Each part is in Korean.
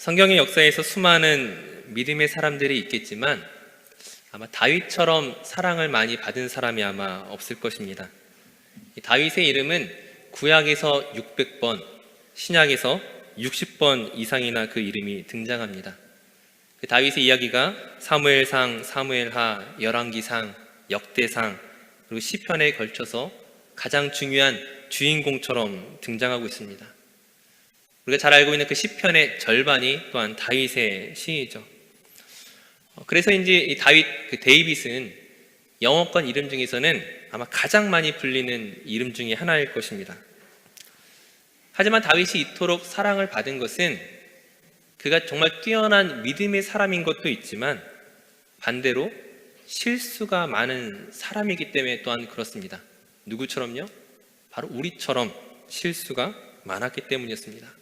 성경의 역사에서 수많은 믿음의 사람들이 있겠지만 아마 다윗처럼 사랑을 많이 받은 사람이 아마 없을 것입니다. 다윗의 이름은 구약에서 600번, 신약에서 60번 이상이나 그 이름이 등장합니다. 다윗의 이야기가 사무엘상, 사무엘하, 열왕기상, 역대상, 그리고 시편에 걸쳐서 가장 중요한 주인공처럼 등장하고 있습니다. 우리가 잘 알고 있는 그 시편의 절반이 또한 다윗의 시이죠. 그래서인지 이 데이빗은 영어권 이름 중에서는 아마 가장 많이 불리는 이름 중에 하나일 것입니다. 하지만 다윗이 이토록 사랑을 받은 것은 그가 정말 뛰어난 믿음의 사람인 것도 있지만 반대로 실수가 많은 사람이기 때문에 또한 그렇습니다. 누구처럼요? 바로 우리처럼 실수가 많았기 때문이었습니다.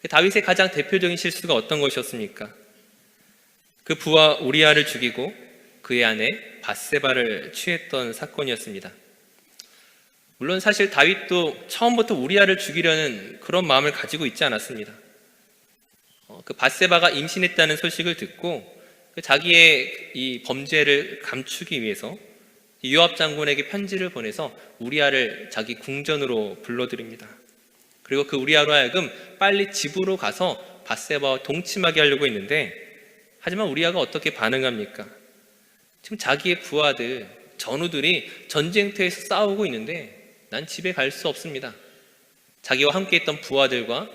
다윗의 가장 대표적인 실수가 어떤 것이었습니까? 그 부하 우리아를 죽이고 그의 아내 밧세바를 취했던 사건이었습니다. 물론 사실 다윗도 처음부터 우리아를 죽이려는 그런 마음을 가지고 있지 않았습니다. 그 밧세바가 임신했다는 소식을 듣고 자기의 이 범죄를 감추기 위해서 요압 장군에게 편지를 보내서 우리아를 자기 궁전으로 불러들입니다. 그리고 그 우리아로 하여금 빨리 집으로 가서 밧세바와 동침하게 하려고 했는데, 하지만 우리아가 어떻게 반응합니까? 지금 자기의 부하들, 전우들이 전쟁터에서 싸우고 있는데 난 집에 갈 수 없습니다. 자기와 함께 했던 부하들과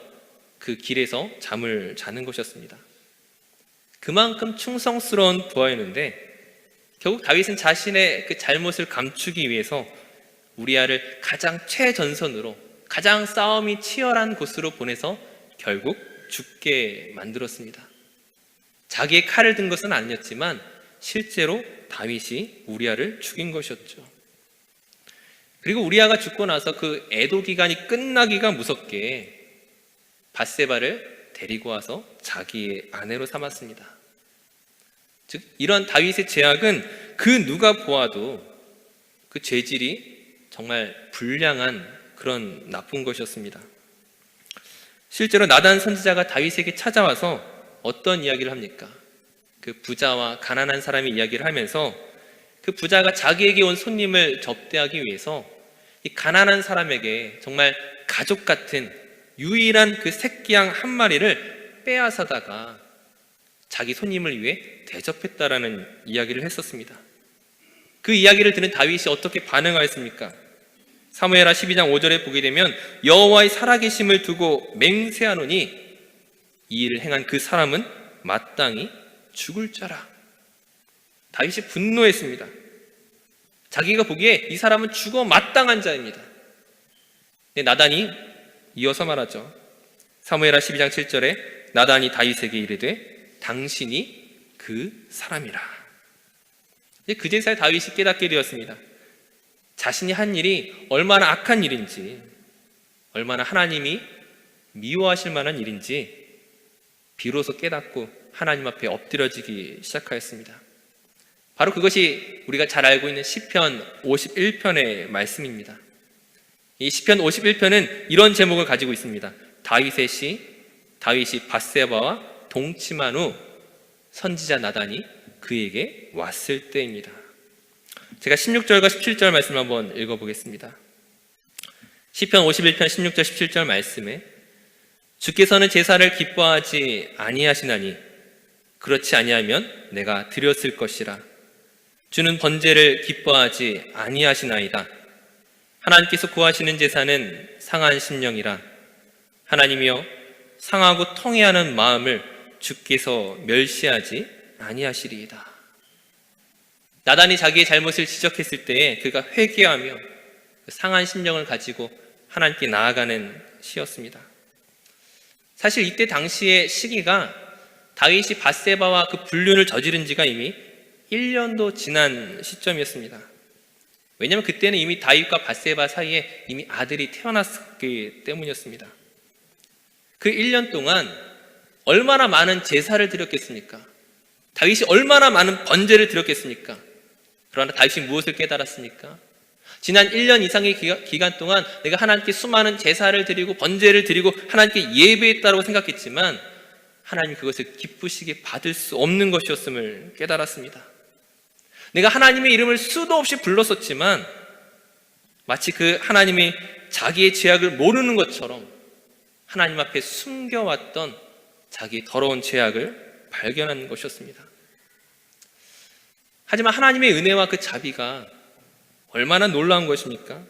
그 길에서 잠을 자는 것이었습니다. 그만큼 충성스러운 부하였는데 결국 다윗은 자신의 그 잘못을 감추기 위해서 우리아를 가장 최전선으로, 가장 싸움이 치열한 곳으로 보내서 결국 죽게 만들었습니다. 자기의 칼을 든 것은 아니었지만 실제로 다윗이 우리아를 죽인 것이었죠. 그리고 우리아가 죽고 나서 그 애도 기간이 끝나기가 무섭게 밧세바를 데리고 와서 자기의 아내로 삼았습니다. 즉 이런 다윗의 죄악은 그 누가 보아도 그 죄질이 정말 불량한 그런 나쁜 것이었습니다. 실제로 나단 선지자가 다윗에게 찾아와서 어떤 이야기를 합니까? 그 부자와 가난한 사람의 이야기를 하면서 그 부자가 자기에게 온 손님을 접대하기 위해서 이 가난한 사람에게 정말 가족 같은 유일한 그 새끼양 한 마리를 빼앗아다가 자기 손님을 위해 대접했다라는 이야기를 했었습니다. 그 이야기를 들은 다윗이 어떻게 반응하였습니까? 사무엘하 12장 5절에 보게 되면 여호와의 살아계심을 두고 맹세하노니 이 일을 행한 그 사람은 마땅히 죽을 자라. 다윗이 분노했습니다. 자기가 보기에 이 사람은 죽어 마땅한 자입니다. 나단이 이어서 말하죠. 사무엘하 12장 7절에 나단이 다윗에게 이르되 당신이 그 사람이라. 그제서야 다윗이 깨닫게 되었습니다. 자신이 한 일이 얼마나 악한 일인지, 얼마나 하나님이 미워하실 만한 일인지 비로소 깨닫고 하나님 앞에 엎드려지기 시작하였습니다. 바로 그것이 우리가 잘 알고 있는 시편 51편의 말씀입니다. 이 시편 51편은 이런 제목을 가지고 있습니다. 다윗의 시, 다윗이 밧세바와 동침한 후 선지자 나단이 그에게 왔을 때입니다. 제가 16절과 17절 말씀을 한번 읽어보겠습니다. 시편 51편 16절 17절 말씀에 주께서는 제사를 기뻐하지 아니하시나니 그렇지 아니하면 내가 드렸을 것이라. 주는 번제를 기뻐하지 아니하시나이다. 하나님께서 구하시는 제사는 상한 심령이라. 하나님이여 상하고 통회하는 마음을 주께서 멸시하지 아니하시리이다. 나단이 자기의 잘못을 지적했을 때에 그가 회개하며 상한 심령을 가지고 하나님께 나아가는 시였습니다. 사실 이때 당시의 시기가 다윗이 밧세바와 그 불륜을 저지른 지가 이미 1년도 지난 시점이었습니다. 왜냐하면 그때는 이미 다윗과 밧세바 사이에 이미 아들이 태어났기 때문이었습니다. 그 1년 동안 얼마나 많은 제사를 드렸겠습니까? 다윗이 얼마나 많은 번제를 드렸겠습니까? 그러나 다윗이 무엇을 깨달았습니까? 지난 1년 이상의 기간 동안 내가 하나님께 수많은 제사를 드리고 번제를 드리고 하나님께 예배했다고 생각했지만 하나님 그것을 기쁘시게 받을 수 없는 것이었음을 깨달았습니다. 내가 하나님의 이름을 수도 없이 불렀었지만 마치 그 하나님의 자기의 죄악을 모르는 것처럼 하나님 앞에 숨겨왔던 자기의 더러운 죄악을 발견한 것이었습니다. 하지만 하나님의 은혜와 그 자비가 얼마나 놀라운 것입니까?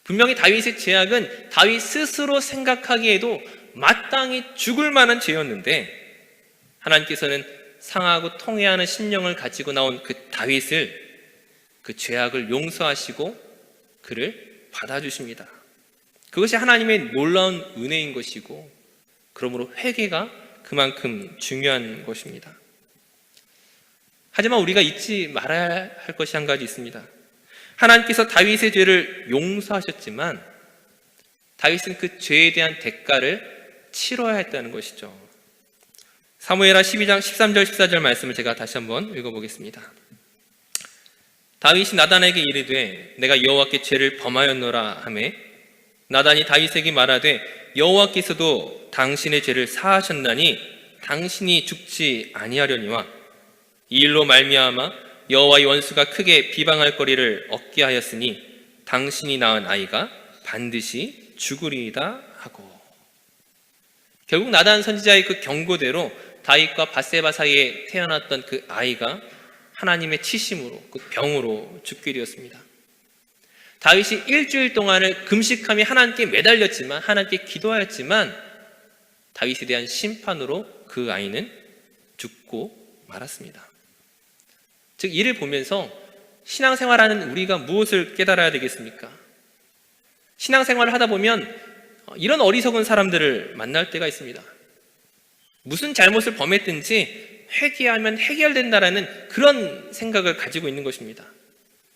분명히 다윗의 죄악은 다윗 스스로 생각하기에도 마땅히 죽을 만한 죄였는데 하나님께서는 상하고 통회하는 심령을 가지고 나온 그 다윗을 그 죄악을 용서하시고 그를 받아주십니다. 그것이 하나님의 놀라운 은혜인 것이고 그러므로 회개가 그만큼 중요한 것입니다. 하지만 우리가 잊지 말아야 할 것이 한 가지 있습니다. 하나님께서 다윗의 죄를 용서하셨지만 다윗은 그 죄에 대한 대가를 치러야 했다는 것이죠. 사무엘하 12장 13절 14절 말씀을 제가 다시 한번 읽어보겠습니다. 다윗이 나단에게 이르되 내가 여호와께 죄를 범하였노라 하매 나단이 다윗에게 말하되 여호와께서도 당신의 죄를 사하셨나니 당신이 죽지 아니하려니와 이 일로 말미암아 여호와의 원수가 크게 비방할 거리를 얻게 하였으니 당신이 낳은 아이가 반드시 죽으리이다 하고. 결국 나단 선지자의 그 경고대로 다윗과 밧세바 사이에 태어났던 그 아이가 하나님의 치심으로 그 병으로 죽게 되었습니다. 다윗이 일주일 동안을 금식하며 하나님께 매달렸지만 하나님께 기도하였지만 다윗에 대한 심판으로 그 아이는 죽고 말았습니다. 즉 이를 보면서 신앙생활하는 우리가 무엇을 깨달아야 되겠습니까? 신앙생활을 하다 보면 이런 어리석은 사람들을 만날 때가 있습니다. 무슨 잘못을 범했든지 회개하면 해결된다라는 그런 생각을 가지고 있는 것입니다.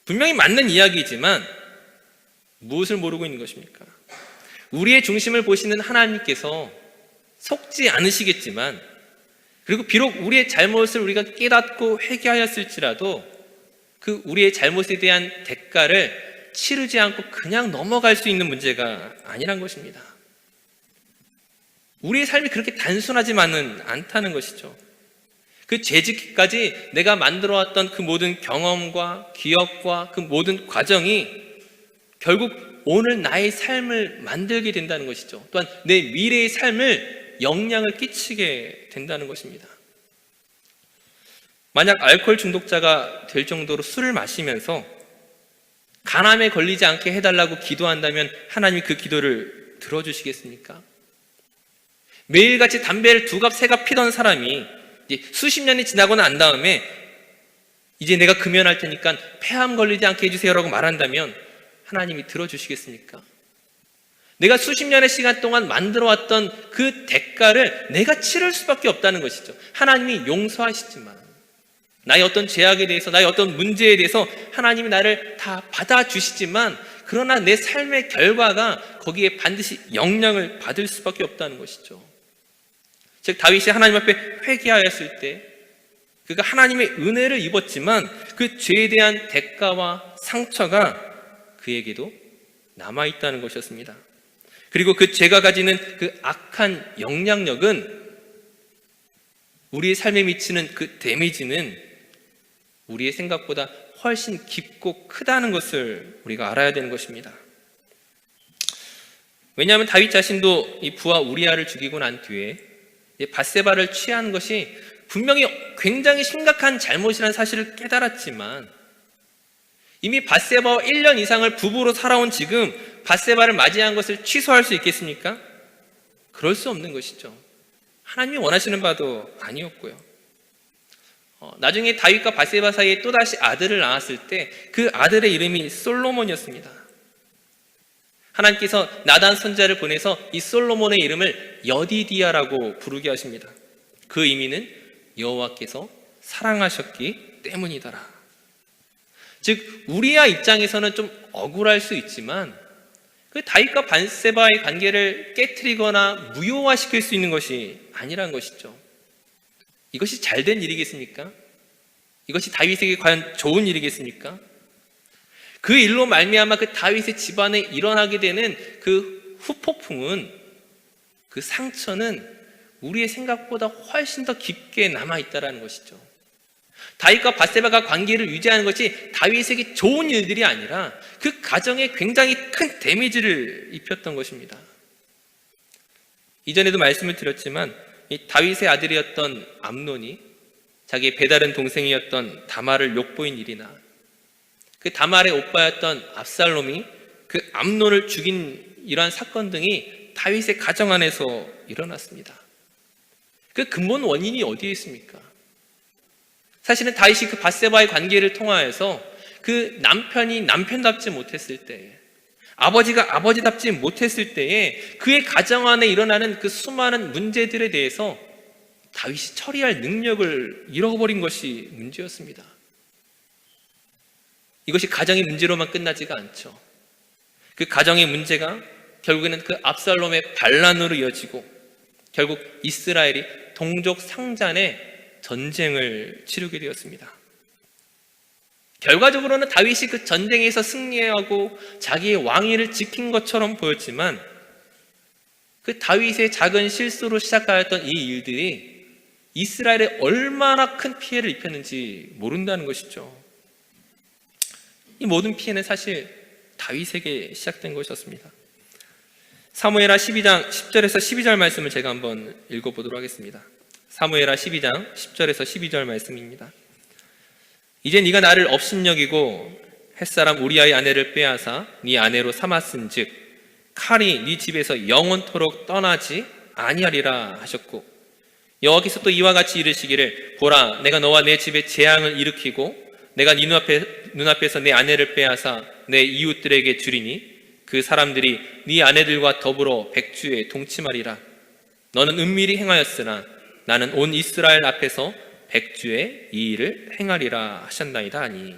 분명히 맞는 이야기이지만 무엇을 모르고 있는 것입니까? 우리의 중심을 보시는 하나님께서 속지 않으시겠지만 그리고 비록 우리의 잘못을 우리가 깨닫고 회개하였을지라도 그 우리의 잘못에 대한 대가를 치르지 않고 그냥 넘어갈 수 있는 문제가 아니란 것입니다. 우리의 삶이 그렇게 단순하지만은 않다는 것이죠. 그 죄짓기까지 내가 만들어왔던 그 모든 경험과 기억과 그 모든 과정이 결국 오늘 나의 삶을 만들게 된다는 것이죠. 또한 내 미래의 삶을 영향을 끼치게 된다는 것입니다. 만약 알코올 중독자가 될 정도로 술을 마시면서 간암에 걸리지 않게 해달라고 기도한다면 하나님이 그 기도를 들어주시겠습니까? 매일같이 담배를 2갑 3갑 피던 사람이 이제 수십 년이 지나고 난 다음에 이제 내가 금연할 테니까 폐암 걸리지 않게 해주세요라고 말한다면 하나님이 들어주시겠습니까? 내가 수십 년의 시간 동안 만들어왔던 그 대가를 내가 치를 수밖에 없다는 것이죠. 하나님이 용서하시지만 나의 어떤 죄악에 대해서 나의 어떤 문제에 대해서 하나님이 나를 다 받아주시지만 그러나 내 삶의 결과가 거기에 반드시 영향을 받을 수밖에 없다는 것이죠. 즉 다윗이 하나님 앞에 회개하였을 때 그가 하나님의 은혜를 입었지만 그 죄에 대한 대가와 상처가 그에게도 남아있다는 것이었습니다. 그리고 그 죄가 가지는 그 악한 영향력은 우리의 삶에 미치는 그 데미지는 우리의 생각보다 훨씬 깊고 크다는 것을 우리가 알아야 되는 것입니다. 왜냐하면 다윗 자신도 이 부하 우리아를 죽이고 난 뒤에 밧세바를 취한 것이 분명히 굉장히 심각한 잘못이라는 사실을 깨달았지만 이미 밧세바와 1년 이상을 부부로 살아온 지금 밧세바를 맞이한 것을 취소할 수 있겠습니까? 그럴 수 없는 것이죠. 하나님이 원하시는 바도 아니었고요. 나중에 다윗과 밧세바 사이에 또다시 아들을 낳았을 때 그 아들의 이름이 솔로몬이었습니다. 하나님께서 나단 선지자를 보내서 이 솔로몬의 이름을 여디디아라고 부르게 하십니다. 그 의미는 여호와께서 사랑하셨기 때문이더라. 즉 우리야 입장에서는 좀 억울할 수 있지만 그 다윗과 밧세바의 관계를 깨트리거나 무효화시킬 수 있는 것이 아니란 것이죠. 이것이 잘된 일이겠습니까? 이것이 다윗에게 과연 좋은 일이겠습니까? 그 일로 말미암아 그 다윗의 집안에 일어나게 되는 그 후폭풍은 그 상처는 우리의 생각보다 훨씬 더 깊게 남아있다는 것이죠. 다윗과 밧세바가 관계를 유지하는 것이 다윗에게 좋은 일들이 아니라 그 가정에 굉장히 큰 데미지를 입혔던 것입니다. 이전에도 말씀을 드렸지만 이 다윗의 아들이었던 암논이 자기의 배다른 동생이었던 다말을 욕보인 일이나 그 다말의 오빠였던 압살롬이 그 암논을 죽인 이러한 사건 등이 다윗의 가정 안에서 일어났습니다. 그 근본 원인이 어디에 있습니까? 사실은 다윗이 그 밧세바의 관계를 통하여서 그 남편이 남편답지 못했을 때, 아버지가 아버지답지 못했을 때에 그의 가정 안에 일어나는 그 수많은 문제들에 대해서 다윗이 처리할 능력을 잃어버린 것이 문제였습니다. 이것이 가정의 문제로만 끝나지가 않죠. 그 가정의 문제가 결국에는 그 압살롬의 반란으로 이어지고 결국 이스라엘이 동족 상잔의 전쟁을 치르게 되었습니다. 결과적으로는 다윗이 그 전쟁에서 승리하고 자기의 왕위를 지킨 것처럼 보였지만 그 다윗의 작은 실수로 시작하였던 이 일들이 이스라엘에 얼마나 큰 피해를 입혔는지 모른다는 것이죠. 이 모든 피해는 사실 다윗에게 시작된 것이었습니다. 사무엘하 12장 10절에서 12절 말씀을 제가 한번 읽어보도록 하겠습니다. 사무엘하 12장 10절에서 12절 말씀입니다. 이제 네가 나를 업신여기고 햇사람 우리아의 아내를 빼앗아 네 아내로 삼았은즉 칼이 네 집에서 영원토록 떠나지 아니하리라 하셨고, 여호와께서 또 이와 같이 이르시기를 보라 내가 너와 내 집에 재앙을 일으키고 내가 네 눈앞에서 내 아내를 빼앗아 내 이웃들에게 주리니 그 사람들이 네 아내들과 더불어 백주에 동침하리라. 너는 은밀히 행하였으나 나는 온 이스라엘 앞에서 백주에 이 일을 행하리라 하셨나이다 하니.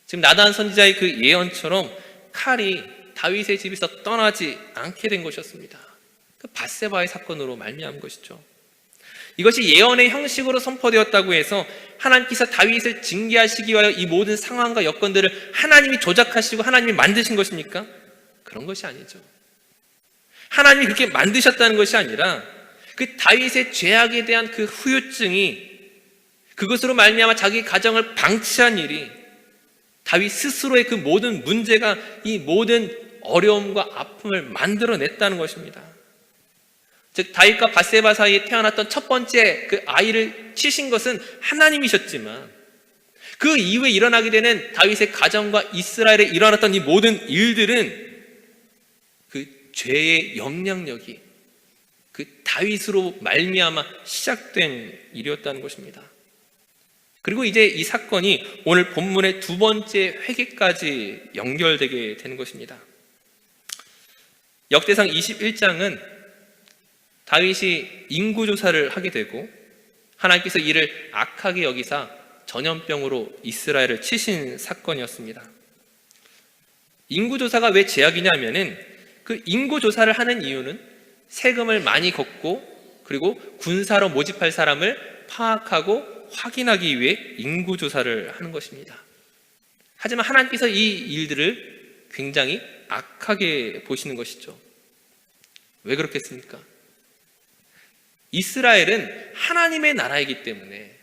지금 나단 선지자의 그 예언처럼 칼이 다윗의 집에서 떠나지 않게 된 것이었습니다. 그 밧세바의 사건으로 말미암은 것이죠. 이것이 예언의 형식으로 선포되었다고 해서 하나님께서 다윗을 징계하시기 위하여 이 모든 상황과 여건들을 하나님이 조작하시고 하나님이 만드신 것입니까? 그런 것이 아니죠. 하나님이 그렇게 만드셨다는 것이 아니라 그 다윗의 죄악에 대한 그 후유증이, 그것으로 말미암아 자기 가정을 방치한 일이, 다윗 스스로의 그 모든 문제가 이 모든 어려움과 아픔을 만들어냈다는 것입니다. 즉 다윗과 밧세바 사이에 태어났던 첫 번째 그 아이를 치신 것은 하나님이셨지만 그 이후에 일어나게 되는 다윗의 가정과 이스라엘에 일어났던 이 모든 일들은 그 죄의 영향력이 그 다윗으로 말미암아 시작된 일이었다는 것입니다. 그리고 이제 이 사건이 오늘 본문의 두 번째 회개까지 연결되게 되는 것입니다. 역대상 21장은 다윗이 인구조사를 하게 되고 하나님께서 이를 악하게 여기사 전염병으로 이스라엘을 치신 사건이었습니다. 인구조사가 왜 제약이냐면은 그 인구조사를 하는 이유는 세금을 많이 걷고 그리고 군사로 모집할 사람을 파악하고 확인하기 위해 인구조사를 하는 것입니다. 하지만 하나님께서 이 일들을 굉장히 악하게 보시는 것이죠. 왜 그렇겠습니까? 이스라엘은 하나님의 나라이기 때문에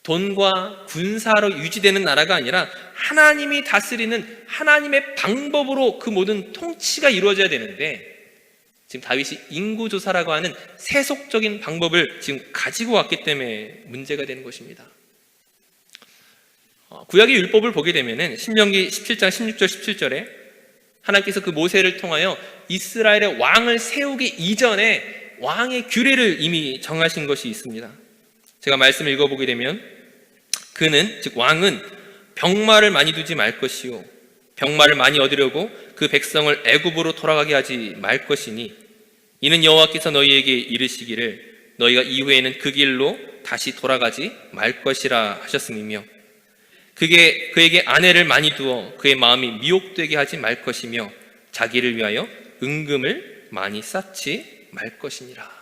돈과 군사로 유지되는 나라가 아니라 하나님이 다스리는 하나님의 방법으로 그 모든 통치가 이루어져야 되는데 지금 다윗이 인구조사라고 하는 세속적인 방법을 지금 가지고 왔기 때문에 문제가 되는 것입니다. 구약의 율법을 보게 되면은 신명기 17장 16절 17절에 하나님께서 그 모세를 통하여 이스라엘의 왕을 세우기 이전에 왕의 규례를 이미 정하신 것이 있습니다. 제가 말씀을 읽어보게 되면 그는, 즉 왕은 병마를 많이 두지 말 것이요 병마를 많이 얻으려고 그 백성을 애굽으로 돌아가게 하지 말 것이니 이는 여호와께서 너희에게 이르시기를 너희가 이후에는 그 길로 다시 돌아가지 말 것이라 하셨음이며 그에게 아내를 많이 두어 그의 마음이 미혹되게 하지 말 것이며 자기를 위하여 은금을 많이 쌓지 말 것이니라.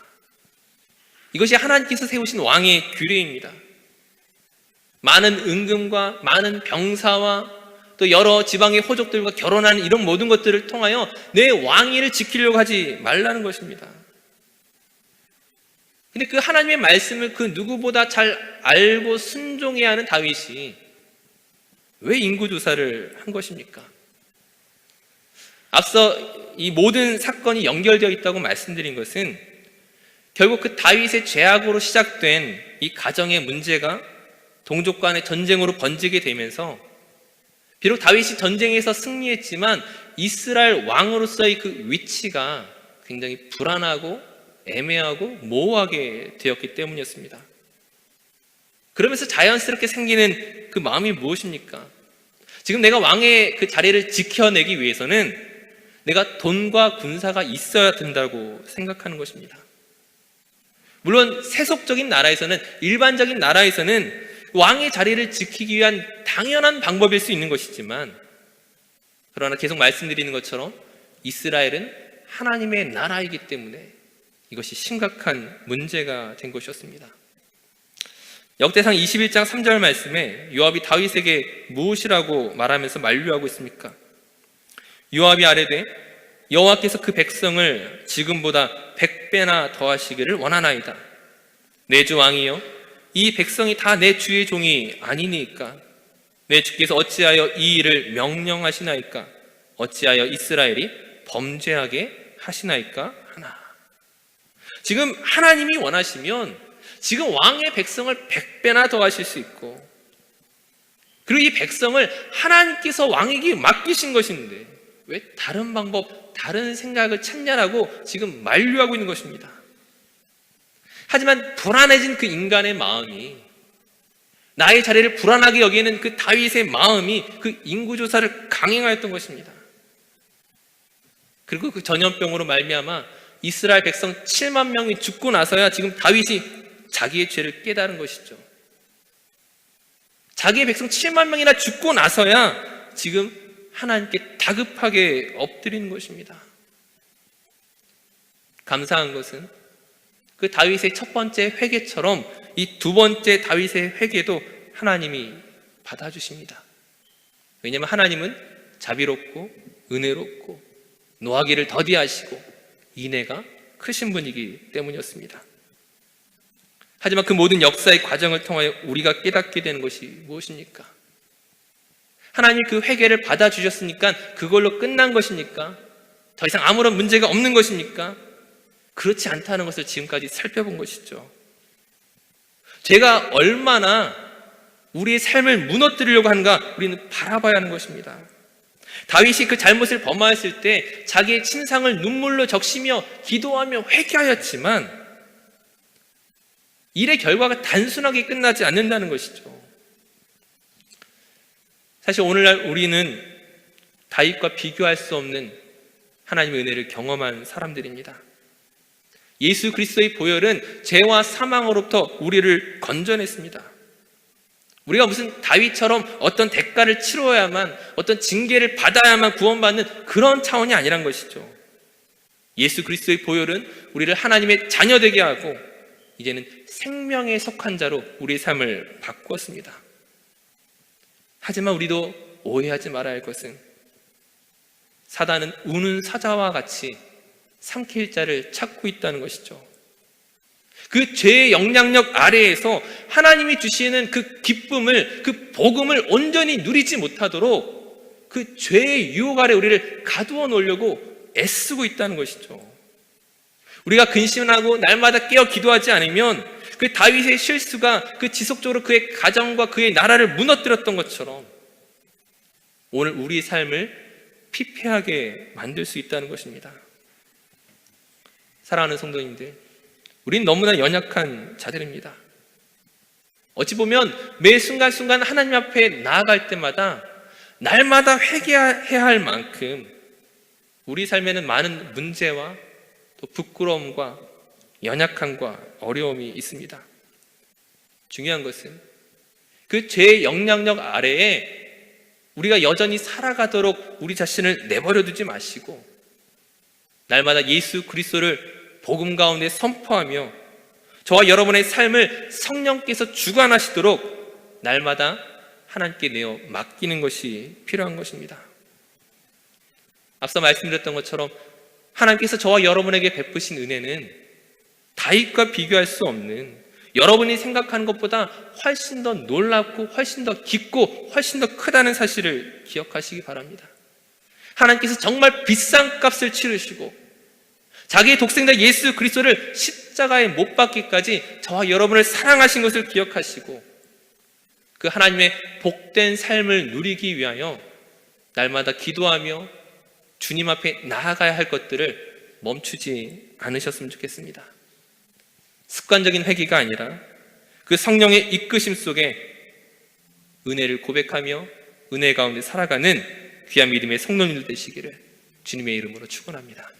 이것이 하나님께서 세우신 왕의 규례입니다. 많은 은금과 많은 병사와 또 여러 지방의 호족들과 결혼하는 이런 모든 것들을 통하여 내 왕위를 지키려고 하지 말라는 것입니다. 근데 그 하나님의 말씀을 그 누구보다 잘 알고 순종해야 하는 다윗이 왜 인구조사를 한 것입니까? 앞서 이 모든 사건이 연결되어 있다고 말씀드린 것은 결국 그 다윗의 죄악으로 시작된 이 가정의 문제가 동족 간의 전쟁으로 번지게 되면서 비록 다윗이 전쟁에서 승리했지만 이스라엘 왕으로서의 그 위치가 굉장히 불안하고 애매하고 모호하게 되었기 때문이었습니다. 그러면서 자연스럽게 생기는 그 마음이 무엇입니까? 지금 내가 왕의 그 자리를 지켜내기 위해서는 내가 돈과 군사가 있어야 된다고 생각하는 것입니다. 물론 세속적인 나라에서는, 일반적인 나라에서는 왕의 자리를 지키기 위한 당연한 방법일 수 있는 것이지만, 그러나 계속 말씀드리는 것처럼 이스라엘은 하나님의 나라이기 때문에 이것이 심각한 문제가 된 것이었습니다. 역대상 21장 3절 말씀에 요압이 다윗에게 무엇이라고 말하면서 만류하고 있습니까? 요압이 아뢰되 여호와께서 그 백성을 지금보다 100배나 더하시기를 원하나이다. 내 주 왕이여, 이 백성이 다 내 주의 종이 아니니까 내 주께서 어찌하여 이 일을 명령하시나이까? 어찌하여 이스라엘이 범죄하게 하시나이까? 하나. 지금 하나님이 원하시면 지금 왕의 백성을 100배나 더하실 수 있고, 그리고 이 백성을 하나님께서 왕에게 맡기신 것인데 왜 다른 방법, 다른 생각을 찾냐라고 지금 만류하고 있는 것입니다. 하지만 불안해진 그 인간의 마음이, 나의 자리를 불안하게 여기는 그 다윗의 마음이 그 인구조사를 강행하였던 것입니다. 그리고 그 전염병으로 말미암아 이스라엘 백성 7만 명이 죽고 나서야 지금 다윗이 자기의 죄를 깨달은 것이죠. 자기의 백성 7만 명이나 죽고 나서야 지금 하나님께 다급하게 엎드리는 것입니다. 감사한 것은 그 다윗의 첫 번째 회개처럼 이 두 번째 다윗의 회개도 하나님이 받아주십니다. 왜냐하면 하나님은 자비롭고 은혜롭고 노하기를 더디하시고 인애가 크신 분이기 때문이었습니다. 하지만 그 모든 역사의 과정을 통하여 우리가 깨닫게 되는 것이 무엇입니까? 하나님 그 회개를 받아주셨으니까 그걸로 끝난 것입니까? 더 이상 아무런 문제가 없는 것입니까? 그렇지 않다는 것을 지금까지 살펴본 것이죠. 죄가 얼마나 우리의 삶을 무너뜨리려고 하는가 우리는 바라봐야 하는 것입니다. 다윗이 그 잘못을 범하였을 때 자기의 침상을 눈물로 적시며 기도하며 회개하였지만 일의 결과가 단순하게 끝나지 않는다는 것이죠. 사실 오늘날 우리는 다윗과 비교할 수 없는 하나님의 은혜를 경험한 사람들입니다. 예수 그리스도의 보혈은 죄와 사망으로부터 우리를 건져냈습니다. 우리가 무슨 다윗처럼 어떤 대가를 치러야만, 어떤 징계를 받아야만 구원받는 그런 차원이 아니란 것이죠. 예수 그리스도의 보혈은 우리를 하나님의 자녀 되게 하고 이제는 생명에 속한 자로 우리의 삶을 바꾸었습니다. 하지만 우리도 오해하지 말아야 할 것은 사단은 우는 사자와 같이 삼킬 자를 찾고 있다는 것이죠. 그 죄의 영향력 아래에서 하나님이 주시는 그 기쁨을, 그 복음을 온전히 누리지 못하도록 그 죄의 유혹 아래 우리를 가두어 놓으려고 애쓰고 있다는 것이죠. 우리가 근심하고 날마다 깨어 기도하지 않으면 그 다윗의 실수가 그 지속적으로 그의 가정과 그의 나라를 무너뜨렸던 것처럼 오늘 우리의 삶을 피폐하게 만들 수 있다는 것입니다. 사랑하는 성도님들, 우린 너무나 연약한 자들입니다. 어찌 보면 매 순간순간 하나님 앞에 나아갈 때마다 날마다 회개해야 할 만큼 우리 삶에는 많은 문제와 또 부끄러움과 연약함과 어려움이 있습니다. 중요한 것은 그 죄의 영향력 아래에 우리가 여전히 살아가도록 우리 자신을 내버려 두지 마시고 날마다 예수 그리스도를 복음 가운데 선포하며 저와 여러분의 삶을 성령께서 주관하시도록 날마다 하나님께 내어 맡기는 것이 필요한 것입니다. 앞서 말씀드렸던 것처럼 하나님께서 저와 여러분에게 베푸신 은혜는 다윗과 비교할 수 없는, 여러분이 생각하는 것보다 훨씬 더 놀랍고 훨씬 더 깊고 훨씬 더 크다는 사실을 기억하시기 바랍니다. 하나님께서 정말 비싼 값을 치르시고 자기의 독생자 예수 그리스도를 십자가에 못 박기까지 저와 여러분을 사랑하신 것을 기억하시고 그 하나님의 복된 삶을 누리기 위하여 날마다 기도하며 주님 앞에 나아가야 할 것들을 멈추지 않으셨으면 좋겠습니다. 습관적인 회개가 아니라 그 성령의 이끄심 속에 은혜를 고백하며 은혜 가운데 살아가는 귀한 믿음의 성도님들 되시기를 주님의 이름으로 축원합니다.